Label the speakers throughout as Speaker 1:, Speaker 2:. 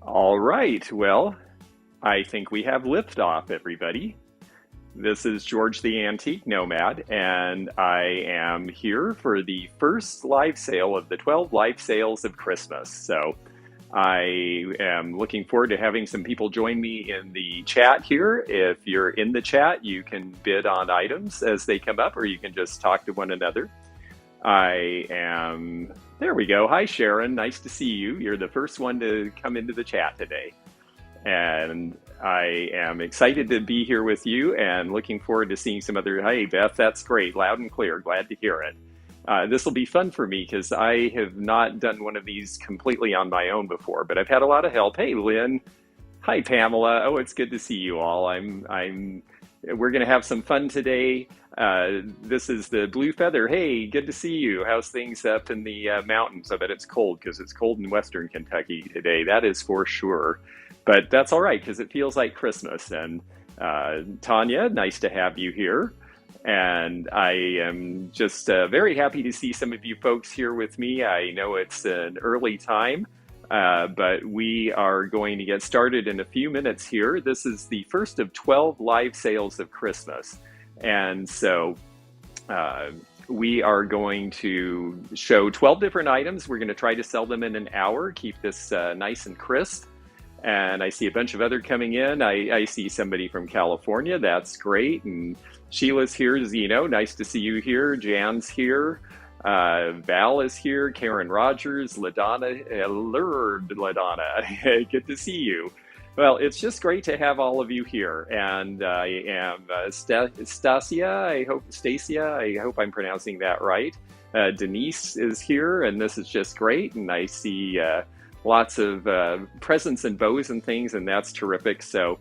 Speaker 1: All right, well, I think we have liftoff, everybody. This is George the Antique Nomad, and I am here for the first live sale of the 12 live sales of Christmas. So I am looking forward to having some people join me in the chat here. If you're in the chat, you can bid on items as they come up, or you can just talk to one another. There we go. Hi, Sharon. Nice to see you. You're the first one to come into the chat today. And I am excited to be here with you and looking forward to seeing some other. Hey, Beth, that's great. Loud and clear. Glad to hear it. This will be fun for me because I have not done one of these completely on my own before, but I've had a lot of help. Hey, Lynn. Hi, Pamela. Oh, it's good to see you all. We're going to have some fun today. This is the Blue Feather. Hey, good to see you. How's things up in the mountains? I bet it's cold because it's cold in Western Kentucky today. That is for sure. But that's all right because it feels like Christmas. And Tanya, nice to have you here. And I am just very happy to see some of you folks here with me. I know it's an early time, but we are going to get started in a few minutes here. This is the first of 12 live sales of Christmas. And so we are going to show 12 different items. We're going to try to sell them in an hour, keep this nice and crisp. And I see a bunch of other coming in. I see somebody from California. That's great. And Sheila's here. Zeno, nice to see you here. Jan's here. Val is here. Karen Rogers. LaDonna. LaDonna. Good to see you. Well, it's just great to have all of you here. And I am Stasia. I hope I'm pronouncing that right. Denise is here, and this is just great. And I see lots of presents and bows and things, and that's terrific. So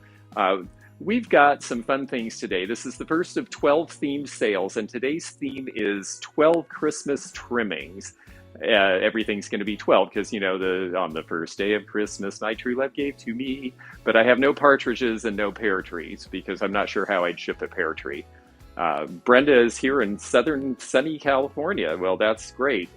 Speaker 1: we've got some fun things today. This is the first of 12 themed sales, and today's theme is 12 Christmas trimmings. Everything's going to be 12 because, you know, on the first day of Christmas, my true love gave to me. But I have no partridges and no pear trees because I'm not sure how I'd ship a pear tree. Brenda is here in southern sunny California. Well, that's great.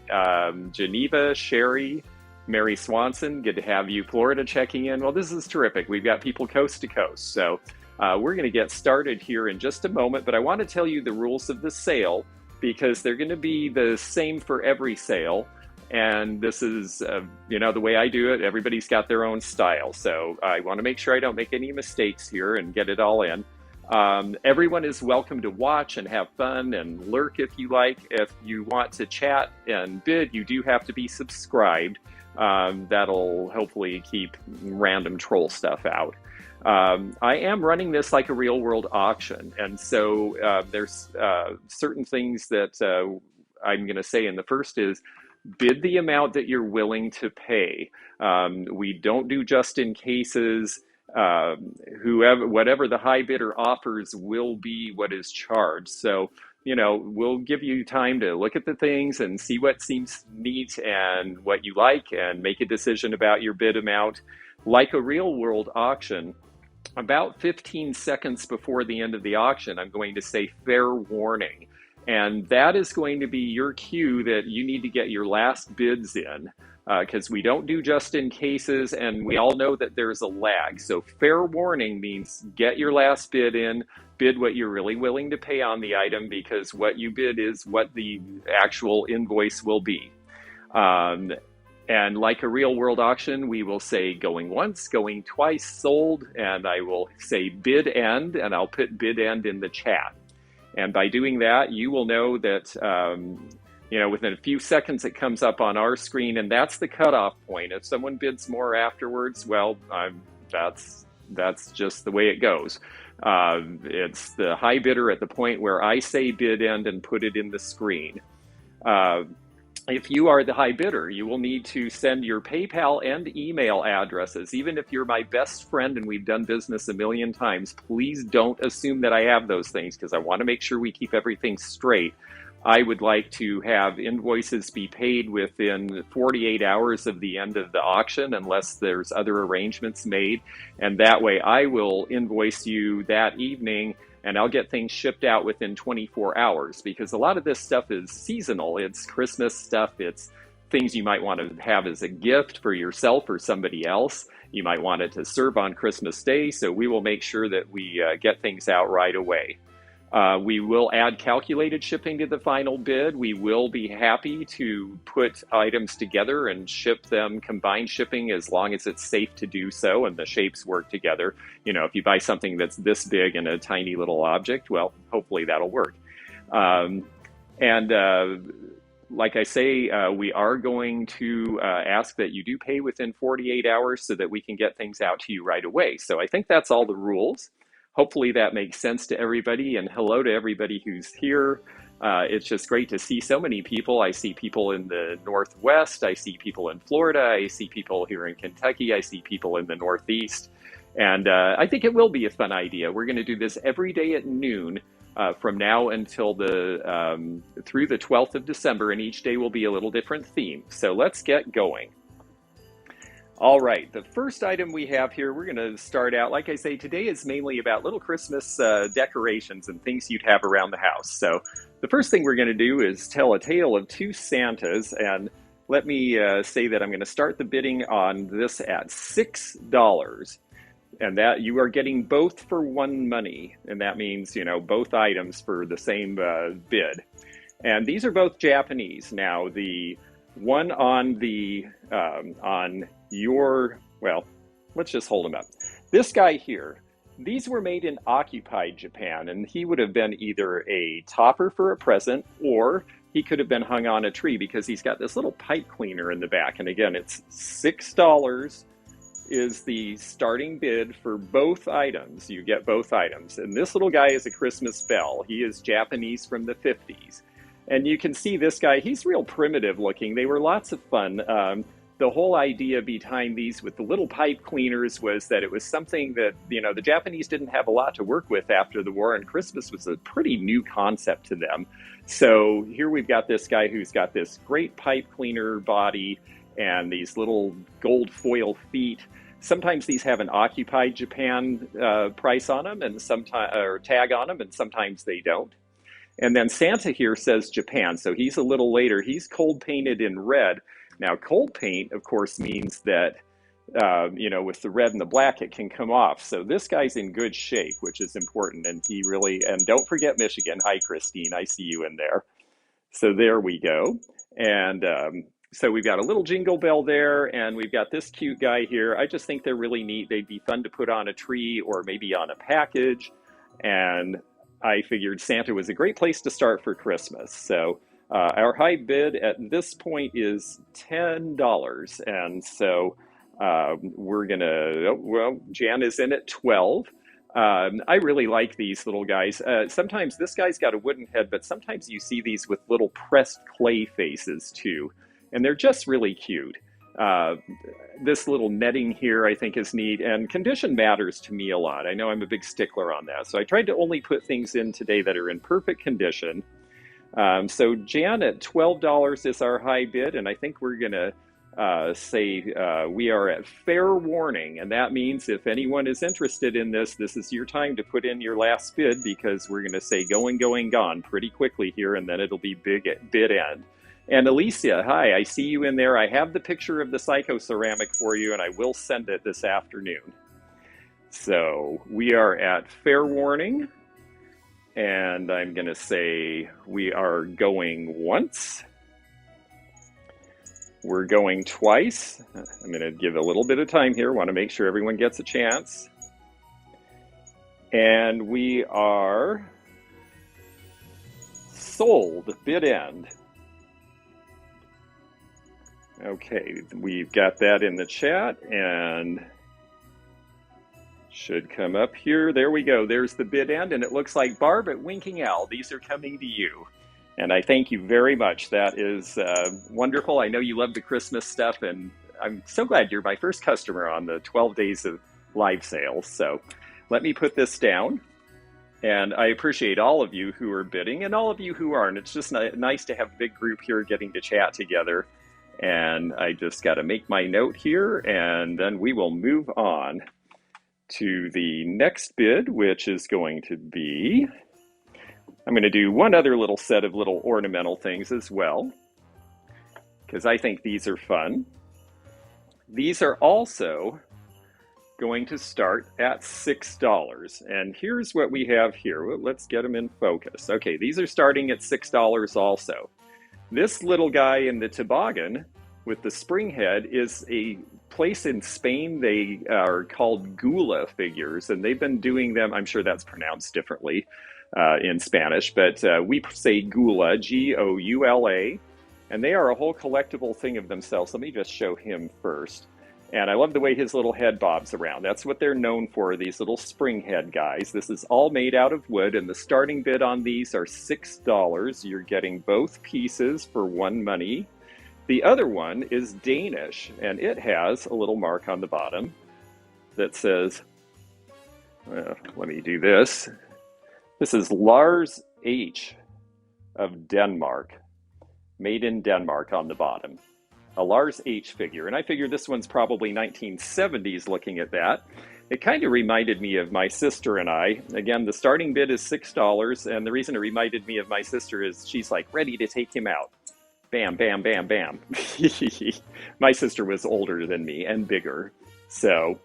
Speaker 1: Geneva, Sherry, Mary Swanson, good to have you. Florida checking in. Well, this is terrific. We've got people coast to coast. So we're going to get started here in just a moment. But I want to tell you the rules of the sale because they're going to be the same for every sale. And this is, the way I do it. Everybody's got their own style. So I want to make sure I don't make any mistakes here and get it all in. Everyone is welcome to watch and have fun and lurk if you like. If you want to chat and bid, you do have to be subscribed. That'll hopefully keep random troll stuff out. I am running this like a real world auction. And so there's certain things that I'm going to say. And the first is bid the amount that you're willing to pay. We don't do just in cases. Whatever the high bidder offers will be what is charged. So, we'll give you time to look at the things and see what seems neat and what you like and make a decision about your bid amount. Like a real world auction, about 15 seconds before the end of the auction, I'm going to say fair warning. And that is going to be your cue that you need to get your last bids in because we don't do just in cases and we all know that there's a lag. So fair warning means get your last bid in, bid what you're really willing to pay on the item because what you bid is what the actual invoice will be. And like a real world auction, we will say going once, going twice, sold, and I will say bid end, and I'll put bid end in the chat. And by doing that, you will know that, within a few seconds it comes up on our screen, and that's the cutoff point. If someone bids more afterwards, well, that's just the way it goes. It's the high bidder at the point where I say bid end and put it in the screen. If you are the high bidder, you will need to send your PayPal and email addresses. Even if you're my best friend and we've done business a million times, please don't assume that I have those things because I want to make sure we keep everything straight. I would like to have invoices be paid within 48 hours of the end of the auction unless there's other arrangements made. And that way I will invoice you that evening and I'll get things shipped out within 24 hours because a lot of this stuff is seasonal. It's Christmas stuff. It's things you might want to have as a gift for yourself or somebody else. You might want it to serve on Christmas Day, so we will make sure that we get things out right away. We will add calculated shipping to the final bid. We will be happy to put items together and ship them combined shipping as long as it's safe to do so and the shapes work together. You know, if you buy something that's this big in a tiny little object, well, hopefully that'll work. Like I say, we are going to ask that you do pay within 48 hours so that we can get things out to you right away. So I think that's all the rules. Hopefully that makes sense to everybody, and hello to everybody who's here. It's just great to see so many people. I see people in the Northwest, I see people in Florida, I see people here in Kentucky, I see people in the Northeast. And I think it will be a fun idea. We're going to do this every day at noon from now until through the 12th of December, and each day will be a little different theme. So let's get going. All right, the first item we have here, we're going to start out, like I say, today is mainly about little Christmas decorations and things you'd have around the house. So the first thing we're going to do is tell a tale of two Santas, and let me say that I'm going to start the bidding on this at $6. And that you are getting both for one money, and that means, you know, both items for the same bid. And these are both Japanese. Now, the one on the well, let's just hold them up. This guy here, these were made in occupied Japan, and he would have been either a topper for a present, or he could have been hung on a tree because he's got this little pipe cleaner in the back. And again, it's $6 is the starting bid for both items. You get both items. And this little guy is a Christmas bell. He is Japanese from the 50s. And you can see this guy, he's real primitive looking. They were lots of fun. The whole idea behind these with the little pipe cleaners was that it was something that, you know, the Japanese didn't have a lot to work with after the war, and Christmas was a pretty new concept to them. So here we've got this guy who's got this great pipe cleaner body and these little gold foil feet. Sometimes these have an occupied Japan price on them, and sometimes or tag on them, and sometimes they don't. And then Santa here says Japan, so he's a little later. He's cold painted in red. Now, cold paint, of course, means that you know, with the red and the black, it can come off. So this guy's in good shape, which is important. And he really, and don't forget Michigan. Hi, Christine. I see you in there. So there we go. And so we've got a little jingle bell there, and we've got this cute guy here. I just think they're really neat. They'd be fun to put on a tree or maybe on a package. And I figured Santa was a great place to start for Christmas. So our high bid at this point is $10. And so we're gonna, well, Jan is in at 12. I really like these little guys. Sometimes this guy's got a wooden head, but sometimes you see these with little pressed clay faces too. And they're just really cute. This little netting here I think is neat, and condition matters to me a lot. I know I'm a big stickler on that. So I tried to only put things in today that are in perfect condition. So Jan at $12 is our high bid, and I think we're gonna say we are at fair warning, and that means if anyone is interested in this, this is your time to put in your last bid, because we're gonna say going, going, gone pretty quickly here, and then it'll be bid end. And Alicia, hi, I see you in there. I have the picture of the Psycho ceramic for you, and I will send it this afternoon. So we are at fair warning, and I'm gonna say we are going once. We're going twice. I'm gonna give a little bit of time here. Want to make sure everyone gets a chance. And we are sold, bid end. Okay, we've got that in the chat and should come up here. There we go. There's the bid end, and it looks like Barb at Winking Owl. These are coming to you. And I thank you very much. That is wonderful. I know you love the Christmas stuff, and I'm so glad you're my first customer on the 12 days of live sales. So let me put this down. And I appreciate all of you who are bidding and all of you who aren't. It's just nice to have a big group here getting to chat together. And I just got to make my note here, and then we will move on to the next bid, which is going to be, I'm going to do one other little set of little ornamental things as well. because I think these are fun. These are also going to start at $6. And here's what we have here. Well, let's get them in focus. Okay, these are starting at $6 also. This little guy in the toboggan with the spring head is a place in Spain. They are called Goula figures, and they've been doing them. I'm sure that's pronounced differently in Spanish, but we say Goula, G-O-U-L-A, and they are a whole collectible thing of themselves. Let me just show him first. And I love the way his little head bobs around. That's what they're known for, these little spring head guys. This is all made out of wood, and the starting bid on these are $6. You're getting both pieces for one money. The other one is Danish, and it has a little mark on the bottom that says, let me do this. This is Lars H. of Denmark, made in Denmark on the bottom. A Lars H figure, and I figure this one's probably 1970s looking at that. It kind of reminded me of my sister and I. Again, the starting bid is $6, and the reason it reminded me of my sister is she's like ready to take him out. Bam, bam, bam, bam. My sister was older than me and bigger, so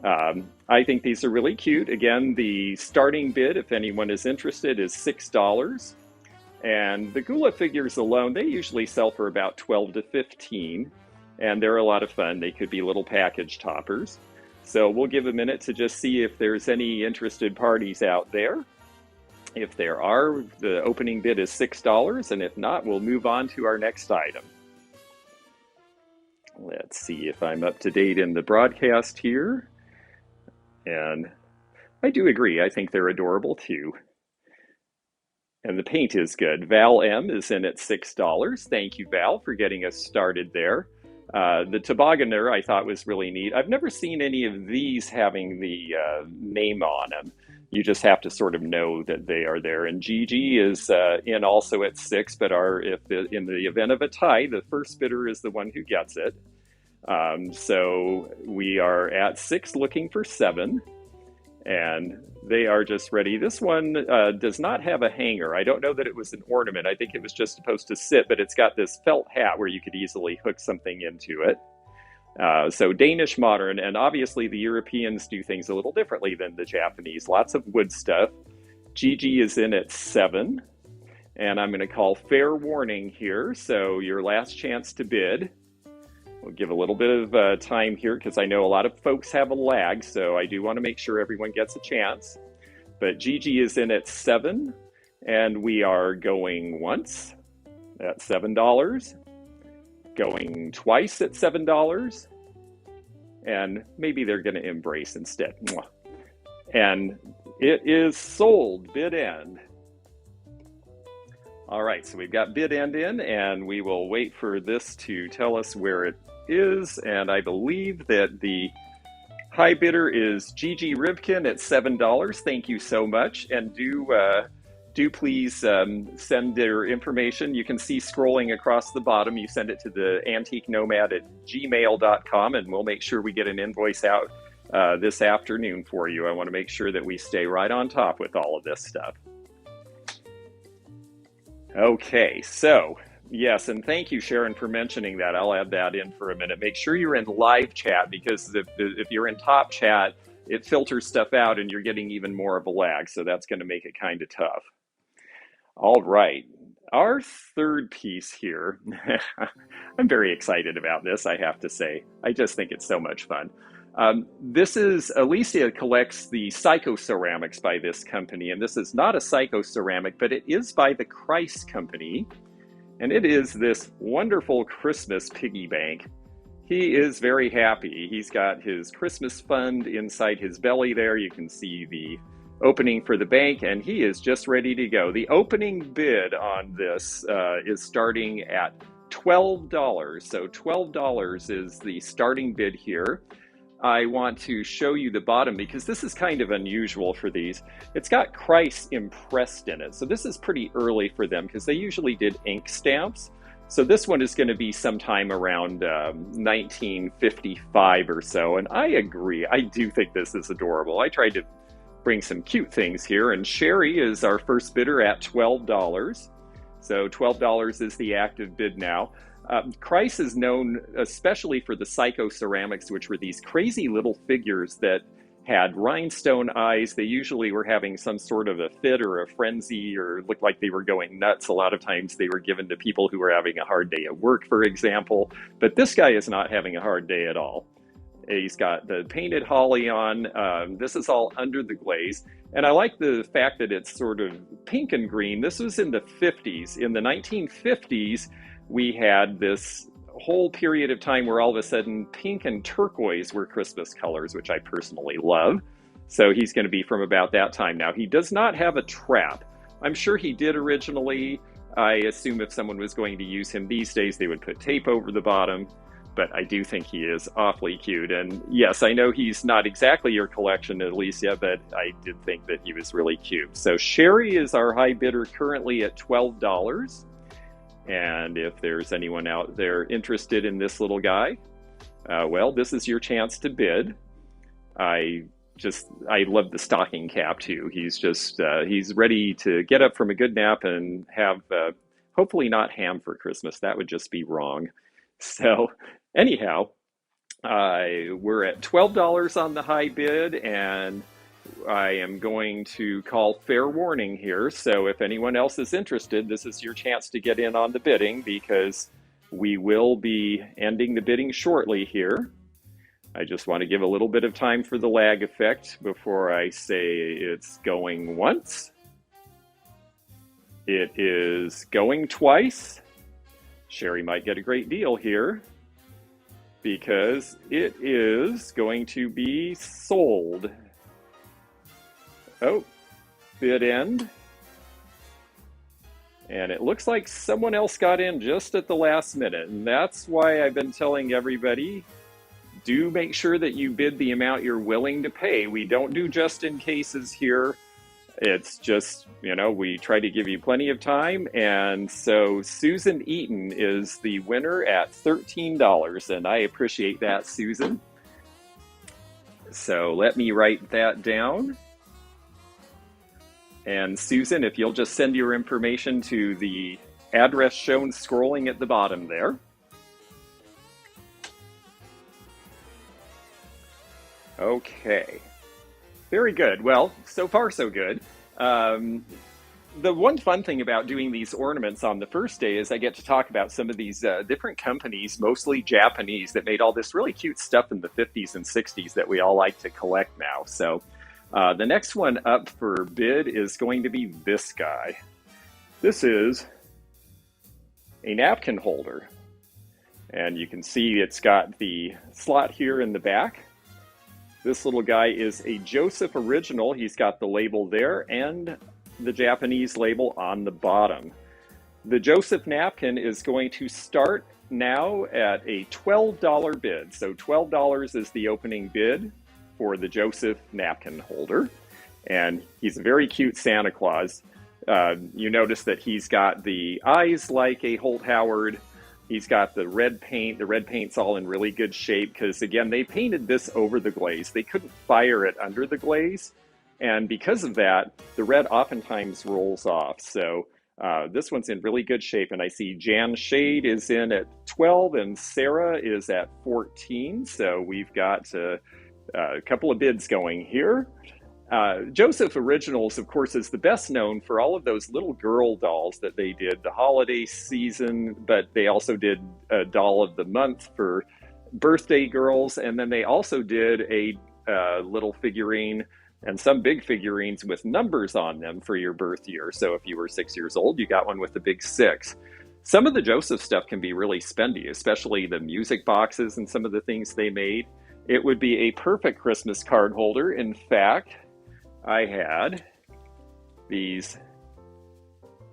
Speaker 1: I think these are really cute. Again, the starting bid, if anyone is interested, is $6. And the Goula figures alone, they usually sell for about $12 to $15, and they're a lot of fun. They could be little package toppers. So we'll give a minute to just see if there's any interested parties out there. If there are, the opening bid is $6, and if not, we'll move on to our next item. Let's see if I'm up to date in the broadcast here. And I do agree, I think they're adorable too. And the paint is good. Val M is in at $6. Thank you, Val, for getting us started there. The tobogganer I thought was really neat. I've never seen any of these having the name on them. You just have to sort of know that they are there. And Gigi is in also at $6, but in the event of a tie, the first bidder is the one who gets it. So we are at $6 looking for $7. And they are just ready. This one does not have a hanger. I don't know that it was an ornament. I think it was just supposed to sit, but it's got this felt hat where you could easily hook something into it. So Danish modern, and obviously the Europeans do things a little differently than the Japanese. Lots of wood stuff. Gigi is in at $7. And I'm going to call fair warning here. So your last chance to bid. We'll give a little bit of time here because I know a lot of folks have a lag, so I do want to make sure everyone gets a chance. But Gigi is in at $7, and we are going once at $7, going twice at $7, and maybe they're going to embrace instead. And it is sold, bid end. All right, so we've got bid end in, and we will wait for this to tell us where it is, and I believe that the high bidder is Gigi Rivkin at $7. Thank you so much, and do please send their information. You can see scrolling across the bottom. You send it to the antiquenomad@gmail.com, and we'll make sure we get an invoice out this afternoon for you. I want to make sure that we stay right on top with all of this stuff. Okay, so yes, and thank you, Sharon, for mentioning that. I'll add that in for a minute. Make sure you're in live chat, because if you're in top chat, it filters stuff out and you're getting even more of a lag, so that's going to make it kind of tough. All right, our third piece here, I'm very excited about this, I have to say. I just think it's so much fun. This is, Alicia collects the psycho-ceramics by this company, and this is not a psycho-ceramic, but it is by the Christ Company, and it is this wonderful Christmas piggy bank. He is very happy. He's got his Christmas fund inside his belly there. You can see the opening for the bank, and he is just ready to go. The opening bid on this is starting at $12, so $12 is the starting bid here. I want to show you the bottom because this is kind of unusual for these. It's got Christ impressed in it. So this is pretty early for them because they usually did ink stamps. So this one is going to be sometime around 1955 or so. And I agree. I do think this is adorable. I tried to bring some cute things here. And Sherry is our first bidder at $12. So $12 is the active bid now. Kreis is known especially for the psycho ceramics, which were these crazy little figures that had rhinestone eyes. They usually were having some sort of a fit or a frenzy or looked like they were going nuts. A lot of times they were given to people who were having a hard day at work, for example. But this guy is not having a hard day at all. He's got the painted holly on. This is all under the glaze. And I like the fact that it's sort of pink and green. This was in the 50s. In the 1950s, we had this whole period of time where all of a sudden pink and turquoise were Christmas colors, which I personally love. So he's going to be from about that time. Now, he does not have a trap. I'm sure he did originally. I assume if someone was going to use him these days, they would put tape over the bottom. But I do think he is awfully cute. And yes, I know he's not exactly your collection, Alicia, but I did think that he was really cute. So Sherry is our high bidder currently at $12. And if there's anyone out there interested in this little guy, well, this is your chance to bid. I love the stocking cap too. He's ready to get up from a good nap and have, hopefully not ham for Christmas. That would just be wrong. So anyhow, we're at $12 on the high bid, and I am going to call fair warning here. So if anyone else is interested, this is your chance to get in on the bidding, because we will be ending the bidding shortly here. I just want to give a little bit of time for the lag effect before I say it's going once. It is going twice. Sherry might get a great deal here because it is going to be sold. Oh, bid end. And it looks like someone else got in just at the last minute. And that's why I've been telling everybody, do make sure that you bid the amount you're willing to pay. We don't do just in cases here. It's just, we try to give you plenty of time. And so Susan Eaton is the winner at $13. And I appreciate that, Susan. So let me write that down. And Susan, if you'll just send your information to the address shown scrolling at the bottom there. Okay, very good. Well, so far so good. The one fun thing about doing these ornaments on the first day is I get to talk about some of these different companies, mostly Japanese, that made all this really cute stuff in the 50s and 60s that we all like to collect now. So the next one up for bid is going to be this guy. This is a napkin holder. And you can see it's got the slot here in the back. This little guy is a Joseph original. He's got the label there and the Japanese label on the bottom. The Joseph napkin is going to start now at a $12 bid. So $12 is the opening bid for the Joseph napkin holder. And he's a very cute Santa Claus. You notice that he's got the eyes like a Holt Howard. He's got the red paint. The red paint's all in really good shape because, again, they painted this over the glaze. They couldn't fire it under the glaze. And because of that, the red oftentimes rolls off. So this one's in really good shape. And I see Jan Shade is in at 12 and Sarah is at 14. So we've got a couple of bids going here. Joseph Originals, of course, is the best known for all of those little girl dolls that they did the holiday season, but they also did a doll of the month for birthday girls. And then they also did a little figurine and some big figurines with numbers on them for your birth year. So if you were 6 years old, you got one with the big 6. Some of the Joseph stuff can be really spendy, especially the music boxes and some of the things they made. It would be a perfect Christmas card holder. In fact, I had these,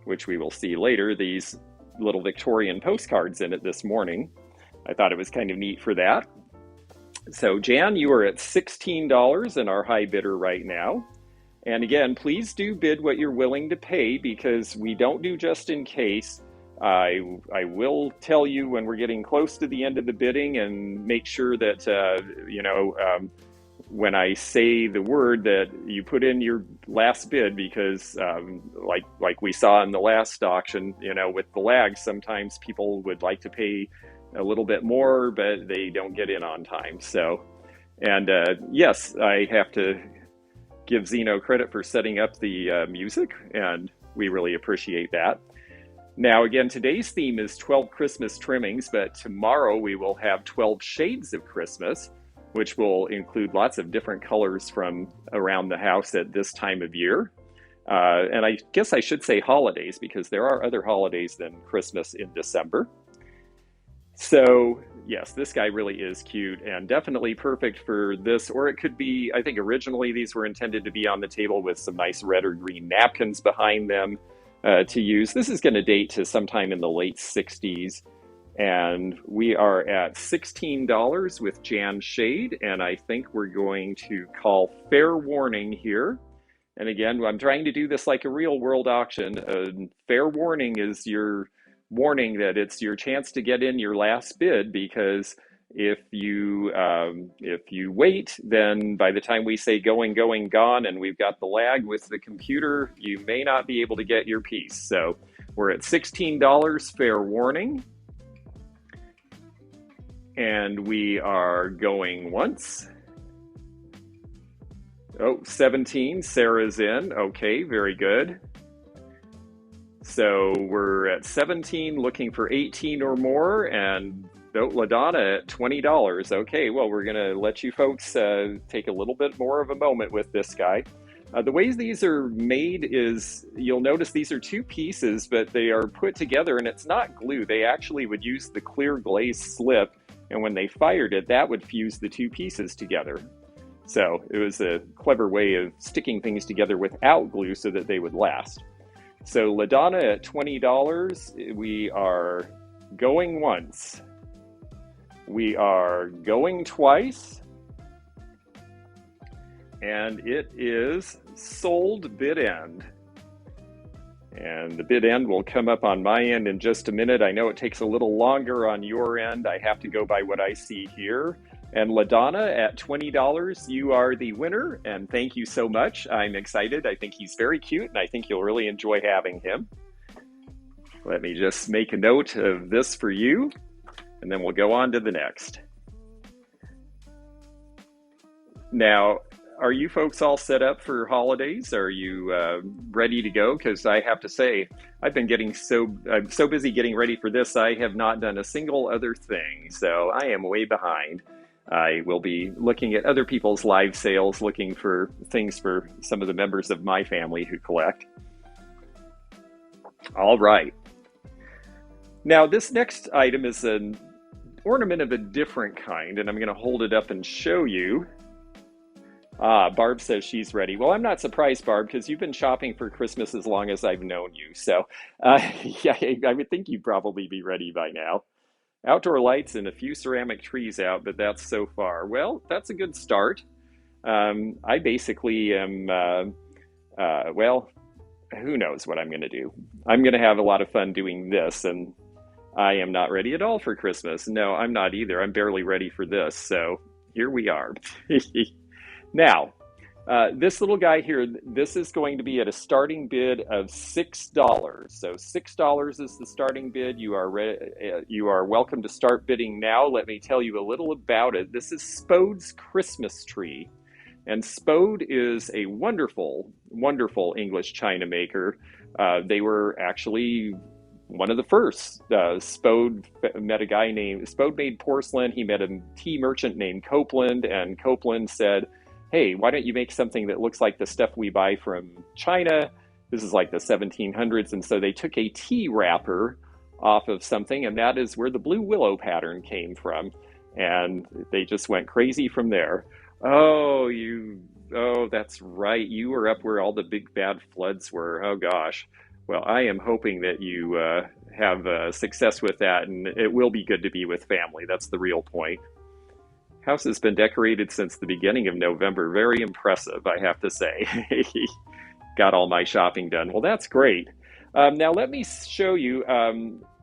Speaker 1: which we will see later, these little Victorian postcards in it this morning. I thought it was kind of neat for that. So Jan, you are at $16 and our high bidder right now. And again, please do bid what you're willing to pay because we don't do just in case. I will tell you when we're getting close to the end of the bidding and make sure that, when I say the word, that you put in your last bid, because like we saw in the last auction, with the lag, sometimes people would like to pay a little bit more, but they don't get in on time. So, and yes, I have to give Zeno credit for setting up the music, and we really appreciate that. Now, again, today's theme is 12 Christmas trimmings, but tomorrow we will have 12 shades of Christmas, which will include lots of different colors from around the house at this time of year. And I guess I should say holidays, because there are other holidays than Christmas in December. So yes, this guy really is cute and definitely perfect for this, or it could be, I think originally these were intended to be on the table with some nice red or green napkins behind them to use. This is going to date to sometime in the late 60s. And we are at $16 with Jan Shade, and I think we're going to call fair warning here. And again, I'm trying to do this like a real world auction. Fair warning is your warning that it's your chance to get in your last bid, because if you wait, then by the time we say going, going, gone, and we've got the lag with the computer, you may not be able to get your piece. So we're at $16, fair warning. And we are going once. Oh, 17, Sarah's in. Okay, very good. So we're at 17, looking for 18 or more, and LaDonna at $20. Okay, well, we're gonna let you folks take a little bit more of a moment with this guy. The ways these are made is, you'll notice these are two pieces, but they are put together, and it's not glue. They actually would use the clear glaze slip, and when they fired it, that would fuse the two pieces together. So it was a clever way of sticking things together without glue so that they would last. So LaDonna at $20, we are going once. We are going twice. And it is sold bid end. And the bid end will come up on my end in just a minute. I know it takes a little longer on your end. I have to go by what I see here. And LaDonna at $20, you are the winner, and thank you so much. I'm excited. I think he's very cute, and I think you'll really enjoy having him. Let me just make a note of this for you, and then we'll go on to the next. Now, are you folks all set up for holidays? Are you ready to go? Because I have to say, I'm so busy getting ready for this, I have not done a single other thing. So I am way behind. I will be looking at other people's live sales, looking for things for some of the members of my family who collect. All right. Now, this next item is an ornament of a different kind, and I'm going to hold it up and show you. Barb says she's ready. Well, I'm not surprised, Barb, because you've been shopping for Christmas as long as I've known you. So, yeah, I would think you'd probably be ready by now. Outdoor lights and a few ceramic trees out, but that's so far. Well, that's a good start. I basically am, well, who knows what I'm going to do. I'm going to have a lot of fun doing this, and I am not ready at all for Christmas. No, I'm not either. I'm barely ready for this, so here we are. Now, this little guy here, this is going to be at a starting bid of $6. So $6 is the starting bid. You are welcome to start bidding now. Let me tell you a little about it. This is Spode's Christmas tree. And Spode is a wonderful, wonderful English china maker. They were actually one of the first. Spode met a guy named, Spode made porcelain. He met a tea merchant named Copeland, and Copeland said, hey, why don't you make something that looks like the stuff we buy from China? This is like the 1700s. And so they took a tea wrapper off of something, and that is where the blue willow pattern came from. And they just went crazy from there. Oh, that's right. You were up where all the big bad floods were. Oh, gosh. Well, I am hoping that you have success with that, and it will be good to be with family. That's the real point. House has been decorated since the beginning of November. Very impressive, I have to say. Got all my shopping done. Well, that's great. Now let me show you.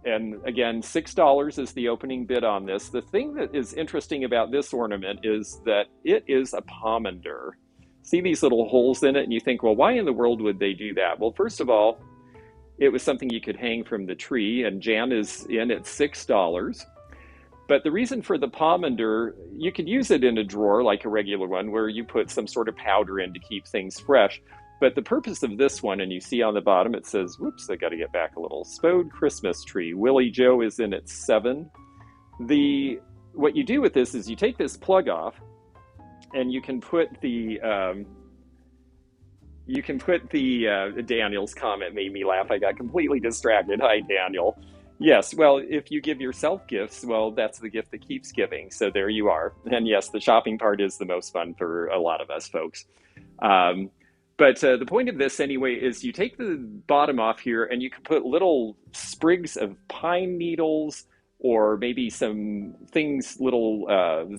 Speaker 1: And again, $6 is the opening bid on this. The thing that is interesting about this ornament is that it is a pomander. See these little holes in it, and you think, well, why in the world would they do that? Well, first of all, it was something you could hang from the tree, and Jan is in at $6. But the reason for the pomander, you could use it in a drawer like a regular one where you put some sort of powder in to keep things fresh. But the purpose of this one, and you see on the bottom, it says, whoops, I got to get back a little, Spode Christmas tree. Willie Joe is in at 7. What you do with this is you take this plug off, and you can put the Daniel's comment made me laugh. I got completely distracted. Hi, Daniel. Yes, well, if you give yourself gifts, well, that's the gift that keeps giving. So there you are. And yes, the shopping part is the most fun for a lot of us folks. But the point of this anyway is you take the bottom off here and you can put little sprigs of pine needles or maybe some things,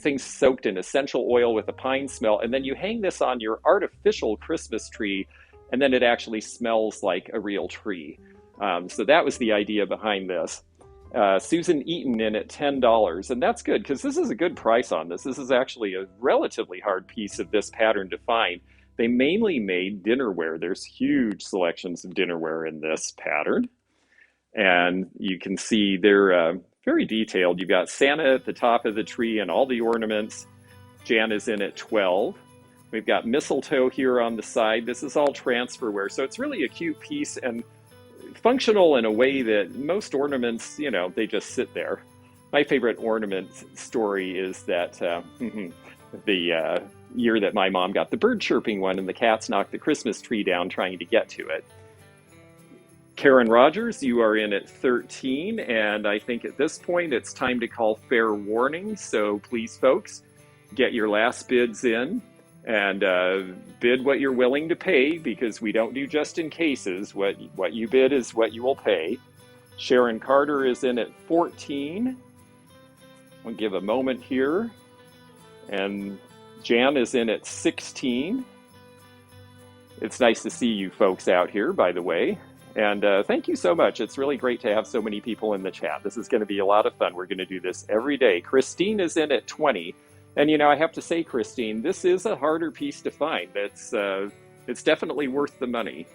Speaker 1: things soaked in essential oil with a pine smell. And then you hang this on your artificial Christmas tree, and then it actually smells like a real tree. So that was the idea behind this. Susan Eaton in at $10, and that's good because this is a good price on this. This is actually a relatively hard piece of this pattern to find. They mainly made dinnerware. There's huge selections of dinnerware in this pattern, and you can see they're very detailed. You've got Santa at the top of the tree and all the ornaments. Jan is in at 12. We've got mistletoe here on the side. This is all transferware, so it's really a cute piece and functional in a way that most ornaments, they just sit there. My favorite ornament story is that the year that my mom got the bird chirping one and the cats knocked the Christmas tree down trying to get to it. Karen Rogers, you are in at 13, and I think at this point it's time to call fair warning. So please, folks, get your last bids in. And bid what you're willing to pay, because we don't do just in cases. What you bid is what you will pay. Sharon Carter is in at 14. I'll give a moment here. And Jan is in at 16. It's nice to see you folks out here, by the way. And thank you so much. It's really great to have so many people in the chat. This is going to be a lot of fun. We're going to do this every day. Christine is in at 20. And, I have to say, Christine, this is a harder piece to find. It's definitely worth the money.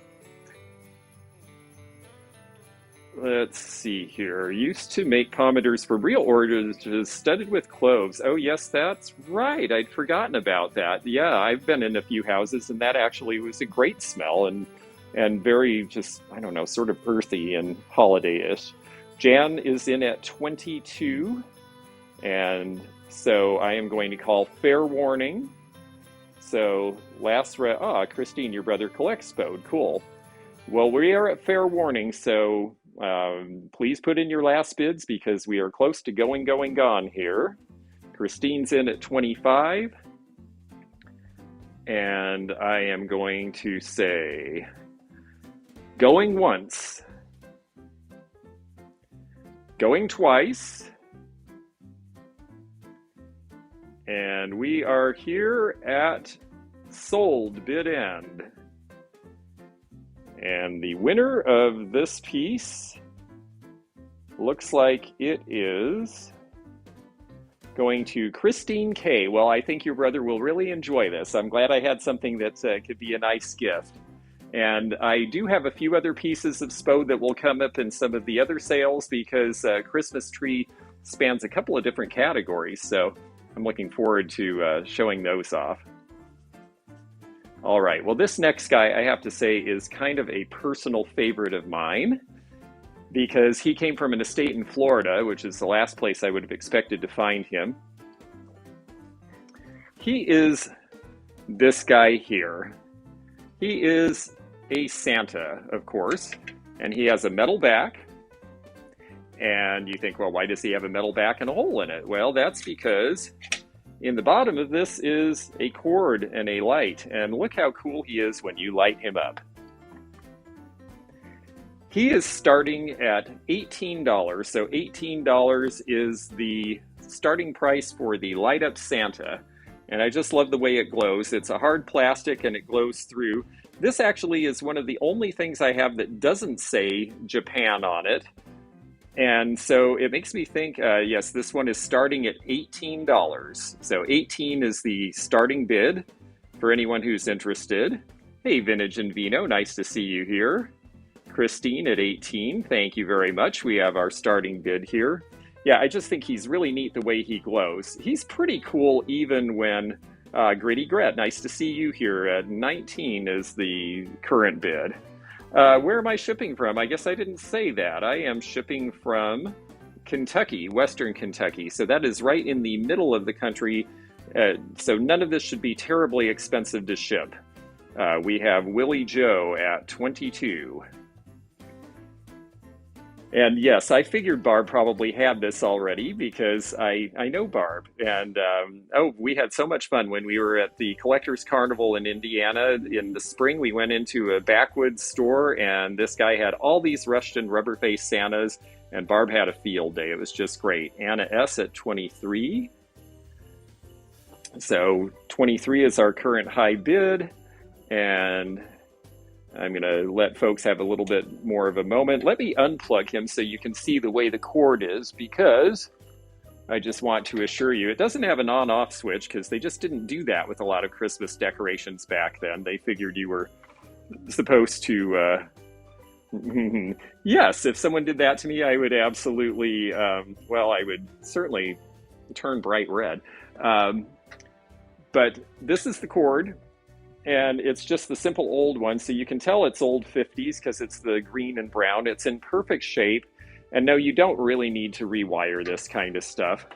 Speaker 1: Let's see here. Used to make pomanders for real orders studded with cloves. Oh, yes, that's right. I'd forgotten about that. Yeah, I've been in a few houses, and that actually was a great smell and very just, I don't know, sort of earthy and holiday-ish. Jan is in at 22, and so I am going to call fair warning. So Christine, your brother collects Spode. Cool. Well, we are at fair warning, so please put in your last bids because we are close to gone here. Christine's in at 25. And I am going to say, going once, going twice, and we are here at sold bid end. And the winner of this piece looks like it is going to Christine K. Well, I think your brother will really enjoy this. I'm glad I had something that could be a nice gift. And I do have a few other pieces of Spode that will come up in some of the other sales because Christmas tree spans a couple of different categories. So I'm looking forward to showing those off. All right, well, this next guy, I have to say, is kind of a personal favorite of mine because he came from an estate in Florida, which is the last place I would have expected to find him. He is this guy here. He is a Santa, of course, and he has a metal back. And you think, well, why does he have a metal back and a hole in it? Well, that's because in the bottom of this is a cord and a light. And look how cool he is when you light him up. He is starting at $18. So $18 is the starting price for the light up Santa. And I just love the way it glows. It's a hard plastic and it glows through. This actually is one of the only things I have that doesn't say Japan on it. And so it makes me think, yes, this one is starting at $18. So 18 is the starting bid for anyone who's interested. Hey, Vintage and Vino, nice to see you here. Christine at 18, thank you very much. We have our starting bid here. Yeah, I just think he's really neat the way he glows. He's pretty cool even when Gritty Gret, nice to see you here. At 19 is the current bid. Where am I shipping from? I guess I didn't say that. I am shipping from Kentucky, Western Kentucky. So that is right in the middle of the country. So none of this should be terribly expensive to ship. We have Willie Joe at 22. And yes, I figured Barb probably had this already because I know Barb. And oh, we had so much fun when we were at the Collectors Carnival in Indiana in the spring. We went into a backwoods store and this guy had all these Rushton rubber-faced Santas and Barb had a field day. It was just great. Anna S. at 23. So 23 is our current high bid. And I'm going to let folks have a little bit more of a moment. Let me unplug him so you can see the way the cord is, because I just want to assure you it doesn't have an on-off switch, because they just didn't do that with a lot of Christmas decorations back then. They figured you were supposed to... Yes, if someone did that to me, I would absolutely... well, I would certainly turn bright red. But this is the cord. And it's just the simple old one, so you can tell it's old 50s because it's the green and brown. It's in perfect shape. And no, you don't really need to rewire this kind of stuff.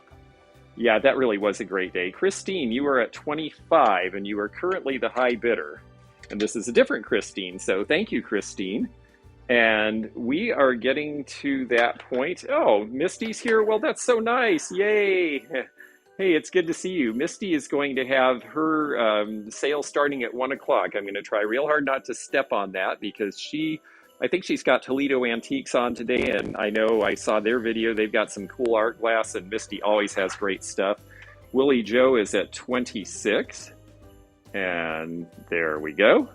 Speaker 1: Yeah, that really was a great day. Christine, you are at 25, and you are currently the high bidder. And this is a different Christine, so thank you, Christine. And we are getting to that point. Oh, Misty's here. Well, that's so nice. Yay. Hey, it's good to see you. Misty is going to have her sale starting at 1 o'clock. I'm going to try real hard not to step on that because I think she's got Toledo Antiques on today, and I know I saw their video. They've got some cool art glass, and Misty always has great stuff. Willie Joe is at 26, and there we go.